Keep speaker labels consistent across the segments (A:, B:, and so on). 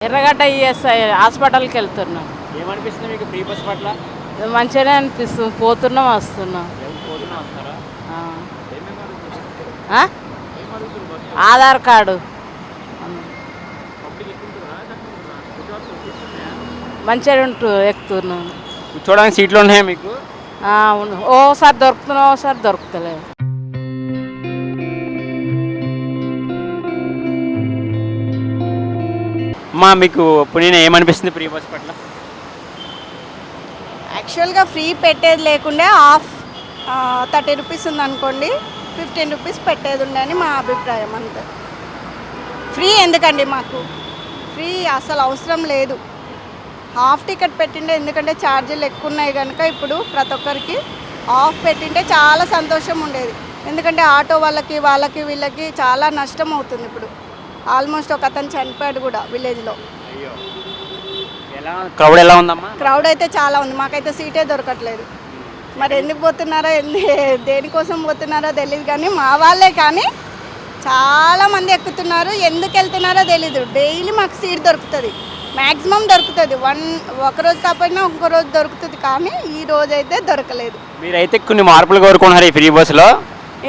A: ఎర్రగడ్డ ఈఎస్ఐ హాస్పిటల్కి వెళ్తున్నాం.
B: ఏమనిపిస్తుంది మీకు ఫ్రీ బస్ పట్ల?
A: మంచిగానే అనిపిస్తుంది, పోతున్నాం వస్తున్నాం.
B: వస్తారా?
A: ఆ. ఆ? ఆధార్ కార్డు మంచిగా ఎక్కుతున్నాం.
B: కూర్చోడానికి సీట్లు ఉన్నాయా మీకు?
A: ఓసారి దొరుకుతున్నాం, ఓసారి దొరుకుతలేదు.
B: అమ్మా మీకు పుణ్యం ఏమనిపిస్తుంది ఫ్రీ బస్ పట్ల?
C: యాక్చువల్గా ఫ్రీ పెట్టేది లేకుండే హాఫ్ 30 రూపీస్ ఉందనుకోండి, 15 రూపీస్ పెట్టేది ఉండే అని మా అభిప్రాయం. అంతే. ఫ్రీ ఎందుకండి మాకు? ఫ్రీ అసలు అవసరం లేదు. హాఫ్ టికెట్ పెట్టిండే, ఎందుకంటే ఛార్జీలు ఎక్కువ ఉన్నాయి కనుక ఇప్పుడు ప్రతి ఒక్కరికి హాఫ్ పెట్టింటే చాలా సంతోషం ఉండేది. ఎందుకంటే ఆటో వాళ్ళకి వీళ్ళకి చాలా నష్టం అవుతుంది. ఇప్పుడు ఆల్మోస్ట్ ఒక అతను చనిపోయాడు కూడా విలేజ్లో.
B: క్రౌడ్ ఎలా ఉందమ్మా?
C: క్రౌడ్ అయితే చాలా ఉంది, మాకైతే సీటే దొరకట్లేదు. మరి ఎందుకు పోతున్నారో దేనికోసం పోతున్నారో తెలియదు, కానీ మా వాళ్ళే కానీ చాలామంది ఎక్కుతున్నారు. ఎందుకు వెళ్తున్నారో తెలీదు. డైలీ మాకు సీట్ దొరుకుతుంది, మ్యాక్సిమం దొరుకుతుంది. ఒకరోజు కాకపోయినా ఇంకో రోజు దొరుకుతుంది, కానీ ఈ రోజు అయితే దొరకలేదు.
B: మీరైతే కొన్ని మార్పులు కోరుకుంటున్నారు ఈ ఫ్రీ బస్సులో?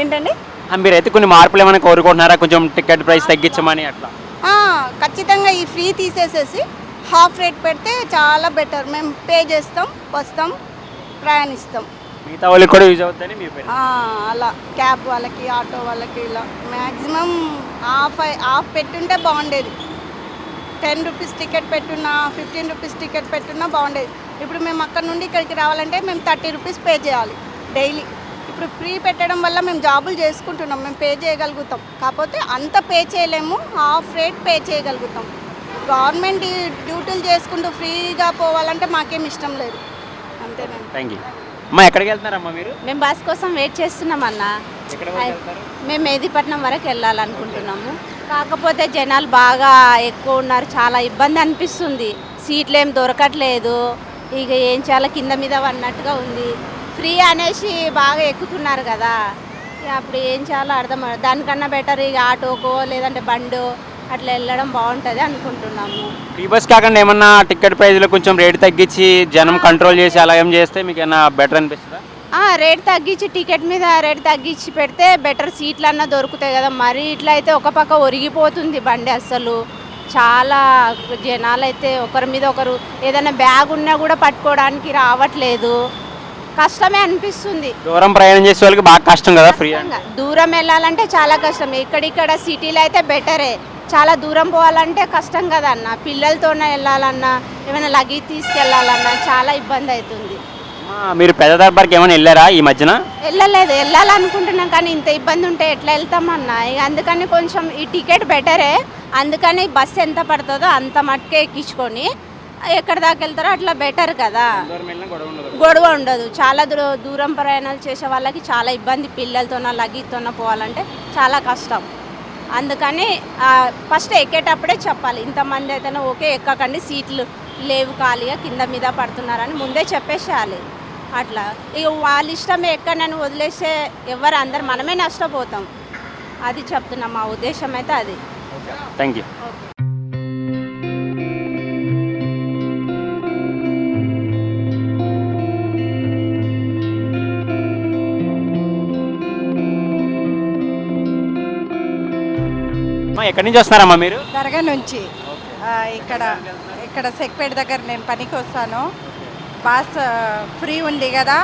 C: ఏంటండి?
B: మీరైతే కొన్ని మార్పులు ఏమైనా కోరుకుంటున్నారా? కొంచెం టికెట్ ప్రైస్ తగ్గించమని అట్లా?
C: ఖచ్చితంగా ఈ ఫ్రీ తీసేసేసి హాఫ్ రేట్ పెడితే చాలా బెటర్. మేము పే చేస్తాం, వస్తాం, ప్రయాణిస్తాం.
B: మిగతా వాళ్ళకి కూడా యూజ్ అవుతుందని మీ పేరు?
C: అలా క్యాబ్ వాళ్ళకి, ఆటో వాళ్ళకి ఇలా మ్యాక్సిమం హాఫ్ పెట్టుంటే బాగుండేది. 10 రూపీస్ టికెట్ పెట్టున్నా, 15 రూపీస్ టికెట్ పెట్టున్నా బాగుండేది. ఇప్పుడు మేము అక్కడ నుండి ఇక్కడికి రావాలంటే మేము 30 రూపీస్ పే చేయాలి డైలీ. ఇప్పుడు ఫ్రీ పెట్టడం వల్ల మేము జాబులు చేసుకుంటున్నాం, మేము పే చేయగలుగుతాం. కాకపోతే అంత పే చేయలేము, హాఫ్ రేట్ పే చేయగలుగుతాం. గవర్నమెంట్ డ్యూటీలు చేసుకుంటూ ఫ్రీగా పోవాలంటే మాకేం ఇష్టం లేదు. అంతేనండి.
B: Thank you. అమ్మా ఎక్కడికి వెళ్తున్నారమ్మా మీరు?
D: మేము బస్ కోసం వెయిట్ చేస్తున్నాం అన్న. మేము మెహదీపట్నం వరకు వెళ్ళాలనుకుంటున్నాము. కాకపోతే జనాలు బాగా ఎక్కువ ఉన్నారు, చాలా ఇబ్బంది అనిపిస్తుంది. సీట్లు ఏం దొరకట్లేదు. ఇక ఏం చాలా కింద మీద అన్నట్టుగా ఉంది. ఫ్రీ అనేసి బాగా ఎక్కుతున్నారు కదా, అప్పుడు ఏం చాలా అర్థం. దానికన్నా బెటర్ ఇక ఆటోకో లేదంటే బండో అట్లా వెళ్ళడం బాగుంటుంది అనుకుంటున్నాము.
B: ఫ్రీ బస్ కాకుండా ఏమన్నా టికెట్ ప్రైస్లో కొంచెం రేట్ తగ్గించి జనం కంట్రోల్ చేసి అలా ఏం చేస్తే మీకు ఏమన్నా బెటర్ అనిపిస్తుందా?
D: రేట్ తగ్గించి, టికెట్ మీద రేట్ తగ్గించి పెడితే బెటర్, సీట్లు అన్నా దొరుకుతాయి కదా. మరి ఇట్లా అయితే ఒక పక్క ఒరిగిపోతుంది బండి. అసలు చాలా జనాలు అయితే ఒకరి మీద ఒకరు, ఏదైనా బ్యాగ్ ఉన్నా కూడా పట్టుకోవడానికి రావట్లేదు. కష్టమే అనిపిస్తుంది.
B: దూరం ప్రయాణం చేసే వాళ్ళకి బాగా కష్టం కదా. ఫ్రీ
D: దూరం వెళ్ళాలంటే చాలా కష్టం. ఇక్కడిక్కడ సిటీలో అయితే బెటరే. చాలా దూరం పోవాలంటే కష్టం కదా అన్న. పిల్లలతోనే వెళ్ళాలన్నా, ఏమైనా లగేజ్ తీసుకెళ్ళాలన్నా చాలా ఇబ్బంది అవుతుంది.
B: మీరు పెద్ద దర్బార్కి ఏమైనా వెళ్ళారా ఈ మధ్యన?
D: వెళ్ళలేదు, వెళ్ళాలనుకుంటున్నాం కానీ ఇంత ఇబ్బంది ఉంటే ఎట్లా వెళ్తామన్నా. ఇక అందుకని కొంచెం ఈ టికెట్ బెటరే. అందుకని బస్సు ఎంత పడుతుందో అంత మట్టుకే ఎక్కించుకొని ఎక్కడి దాకా వెళ్తారో అట్లా బెటర్ కదా, గొడవ ఉండదు. చాలా దూరం ప్రయాణాలు చేసే వాళ్ళకి చాలా ఇబ్బంది. పిల్లలతోన లగేజ్తోన పోవాలంటే చాలా కష్టం. అందుకని ఫస్ట్ ఎక్కేటప్పుడే చెప్పాలి, ఇంతమంది అయితేనే ఓకే, ఎక్కకండి, సీట్లు లేవు ఖాళీగా కింద మీద పడుతున్నారని ముందే చెప్పేసేయాలి. అట్లా ఇక వాళ్ళ ఇష్టం ఎక్కడని వదిలేస్తే ఎవరు, అందరు మనమే నష్టపోతాం. అది చెప్తున్నాం, మా ఉద్దేశం అయితే అది.
B: Thank you. ఎక్కడి నుంచి వస్తున్నారమ్మా మీరు?
E: దర్గా నుంచి. ఇక్కడ సెక్పేట దగ్గర నేను పనికి వస్తాను. బస్ ఫ్రీ ఉంది కదా,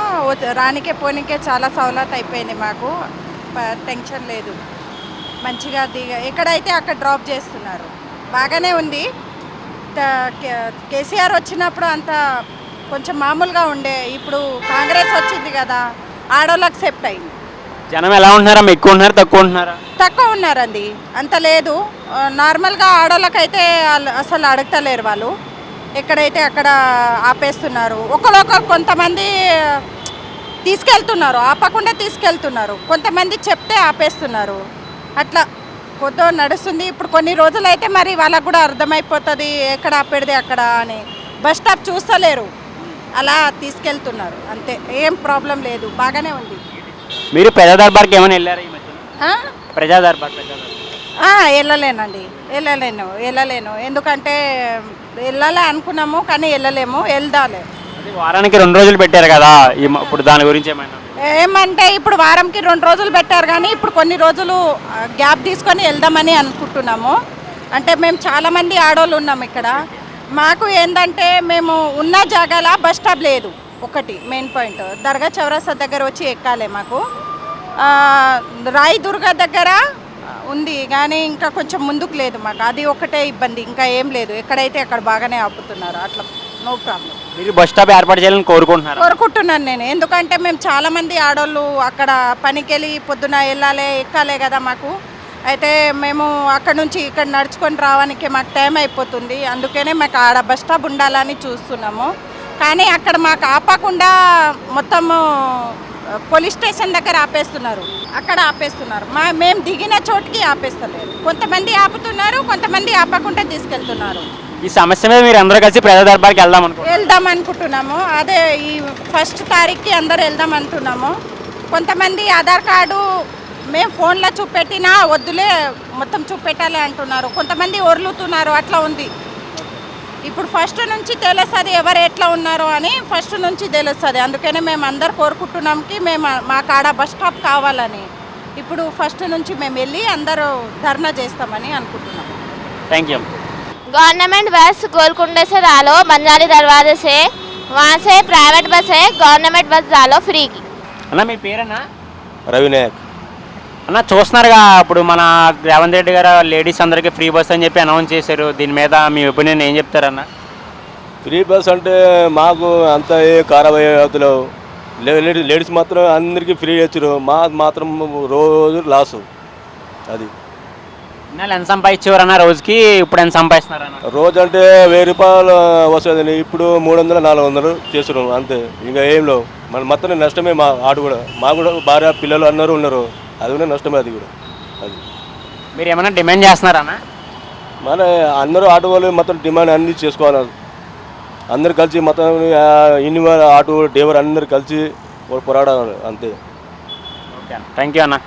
E: రానికే పోనీకే చాలా సౌలత్ అయిపోయింది మాకు. టెన్షన్ లేదు, మంచిగా ఎక్కడైతే అక్కడ డ్రాప్ చేస్తున్నారు, బాగానే ఉంది. కేసీఆర్ వచ్చినప్పుడు అంత కొంచెం మామూలుగా ఉండే, ఇప్పుడు కాంగ్రెస్ వచ్చింది కదా, ఆడోళ్ళకి సెప్ట్ అయింది.
B: జనం ఎలా ఉంటున్నారమ్మా? ఎక్కువ ఉంటున్నారా, తక్కువ ఉంటున్నారా?
E: తక్కువ ఉన్నారండి, అంత లేదు. నార్మల్గా ఆడోళ్ళకైతే అసలు అడగతలేరు వాళ్ళు. ఎక్కడైతే అక్కడ ఆపేస్తున్నారు. ఒకరు కొంతమంది తీసుకెళ్తున్నారు, ఆపకుండా తీసుకెళ్తున్నారు. కొంతమంది చెప్తే ఆపేస్తున్నారు. అట్లా కొద్దిగా నడుస్తుంది. ఇప్పుడు కొన్ని రోజులైతే మరి వాళ్ళకు కూడా అర్థమైపోతుంది ఎక్కడ ఆపేది అక్కడ అని. బస్ స్టాప్ చూస్తలేరు, అలా తీసుకెళ్తున్నారు. అంతే, ఏం ప్రాబ్లం లేదు, బాగానే ఉంది.
B: మీరు ప్రజా దర్బార్కి ఏమైనా వెళ్ళారా ఈ మధ్య? ప్రజా దర్బార్
E: వెళ్ళలేనండి, వెళ్ళలేను. ఎందుకంటే వెళ్ళాలి అనుకున్నాము కానీ వెళ్ళలేము, వెళ్దాలి.
B: అంటే వారానికి 2 రోజులు పెట్టారు కదా, ఇప్పుడు దాని గురించి ఏమైనా?
E: ఏమంటే ఇప్పుడు వారంకి 2 రోజులు పెట్టారు కానీ ఇప్పుడు కొన్ని రోజులు గ్యాప్ తీసుకొని వెళ్దామని అనుకుంటున్నాము. అంటే మేము చాలామంది ఆడవాళ్ళు ఉన్నాము ఇక్కడ. మాకు ఏంటంటే మేము ఉన్న జాగాల బస్ స్టాప్ లేదు, ఒకటి మెయిన్ పాయింట్. దర్గా చౌరస్తా దగ్గర వచ్చి ఎక్కాలి మాకు. రాయి దుర్గా దగ్గర ఉంది కానీ ఇంకా కొంచెం ముందుకు లేదు మాకు, అది ఒకటే ఇబ్బంది, ఇంకా ఏం లేదు. ఎక్కడైతే అక్కడ బాగానే ఆపుతున్నారు, అట్లా నో ప్రాబ్లం.
B: మీరు బస్ స్టాప్ ఏర్పాటు చేయాలని
E: కోరుకుంటున్నాను నేను. ఎందుకంటే మేము చాలామంది ఆడవాళ్ళు అక్కడ పనికి వెళ్ళి పొద్దున వెళ్ళాలి, ఎక్కాలి కదా మాకు. అయితే మేము అక్కడ నుంచి ఇక్కడ నడుచుకొని రావడానికి మాకు టైం అయిపోతుంది. అందుకనే మాకు ఆడ బస్ స్టాప్ ఉండాలని చూస్తున్నాము. కానీ అక్కడ మాకు ఆపకుండా మొత్తము పోలీస్ స్టేషన్ దగ్గర ఆపేస్తున్నారు, అక్కడ ఆపేస్తున్నారు. మేము దిగిన చోటుకి ఆపేస్తలేరు. కొంతమంది ఆపుతున్నారు, కొంతమంది ఆపకుండా తీసుకెళ్తున్నారు.
B: ఈ సమస్య మీద మీరు అందరూ కలిసి ప్రజా దర్బార్కి
E: వెళ్దాం అనుకుంటున్నాము. అదే ఈ 1 తారీఖుకి అందరు వెళ్దాం అంటున్నాము. కొంతమంది ఆధార్ కార్డు మేము ఫోన్లో చూపెట్టినా వద్దులే మొత్తం చూపెట్టాలి అంటున్నారు. కొంతమంది ఒర్లుతున్నారు, అట్లా ఉంది. ఇప్పుడు ఫస్ట్ నుంచి తెలుస్తుంది ఎవరు ఎట్లా ఉన్నారో అని, ఫస్ట్ నుంచి తెలుస్తుంది. అందుకనే మేము అందరు కోరుకుంటున్నాంకి మా కాడ బస్ స్టాప్ కావాలని. ఇప్పుడు ఫస్ట్ నుంచి మేము వెళ్ళి అందరూ ధర్నా చేస్తామని అనుకుంటున్నాం.
B: Thank you.
F: गवर्नमेंट बस गोलकुंडे से डालो, बंजारी दरवाजे से, वहाँ से प्राइवेट बस है, गवर्नमेंट बस डालो फ्री की.
B: అన్న మీ పేరేనా?
G: రవినాయక్.
B: అన్న చూస్తున్నారుగా, ఇప్పుడు మన రేవంత్ రెడ్డి గారు లేడీస్ అందరికీ ఫ్రీ బస్ అని చెప్పి అనౌన్స్ చేశారు. దీని మీద మీ ఒపీనియన్ ఏం చెప్తారన్న?
G: ఫ్రీ బస్ అంటే మాకు అంత ఏ కారవతులు లేడీస్ మాత్రం అందరికీ ఫ్రీ ఇచ్చారు, మాకు మాత్రం రోజు లాసు. అది
B: నెల ఎంత సంపాదించేవారన్న రోజుకి, ఇప్పుడు ఎంత సంపాదిస్తున్నారన్న?
G: రోజు అంటే 1000 రూపాయలు వస్తుంది, ఇప్పుడు 300-400 చేస్తున్నాం అంతే. ఇంకా ఏం లేవు. మన మొత్తం నష్టమే. మా ఆడు కూడా మాకు కూడా భార్య పిల్లలు అందరూ ఉన్నారు, అది కూడా నష్టమే. అది కూడా అది
B: మీరు ఏమైనా డిమాండ్ చేస్తున్నారన్న?
G: మన అందరూ ఆటో వాళ్ళు మొత్తం డిమాండ్ అన్ని చేసుకోవాలి. అందరు కలిసి మొత్తం ఇన్ని ఆటో డ్రైవర్ అందరు కలిసి పోరాడాలి అంతే.
B: ఓకే, థ్యాంక్ యూ అన్న.